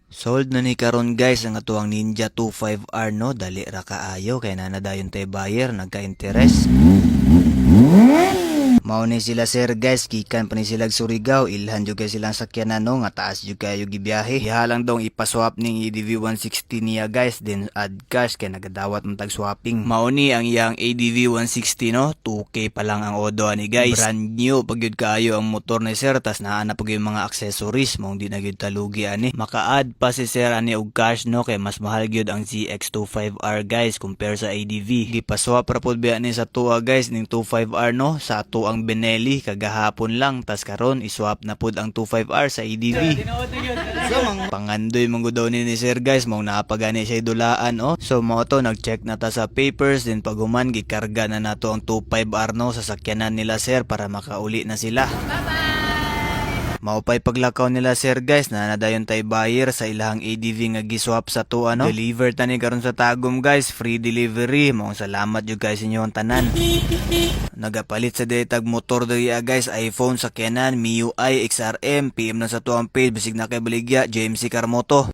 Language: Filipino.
Sold na ni karon guys ang atuang Ninja 25R no, dali ra kaayo kay nanadayon tay buyer nagka-interes. Mao ni sila sir guys, gikan pa ni sila Surigao, ilhan jud kay silang sakyanan no, nga taas jud kayo gibiyahe. Diha lang daw ipaswap ning ADV 160 niya guys, then add cash kay nagadawat man tag swapping. Mao ni ang iyang ADV 160 no, 2K pa lang ang odo ani guys. Brand new pag yun kayo ang motor ni sir, tas naa na pag yung mga accessories, mong di na gyud talugi ani. Maka-add pa si sir ani og cash no, kay mas mahal gyud ang ZX25R guys compare sa ADV. Gipaswap ra pod biya ni sa tuwa guys ning 25R no, sa ato ang Benelli kagahapon lang, tas karon iswap na pod ang 25R sa ADV. Pangandoy mong daw ni sir guys, mong napagani siya idulaan oh. So mo to nag-check na ta sa papers, then paguman gikarga na nato ang 25R no sa sakyanan nila sir para makauli na sila. Maupay paglakaw nila sir guys, na nadayon tay buyer sa ilahang ADV nga giswap sa tuwa no. Deliver tani karon sa Tagum guys, free delivery. Mong salamat jud guys inyong tanan. Nagapalit sa detag motor diri guys, iPhone, sakyanan, MIUI, XRM, PM na sa tuwang page bisig na kay baligya, JMC Carmoto.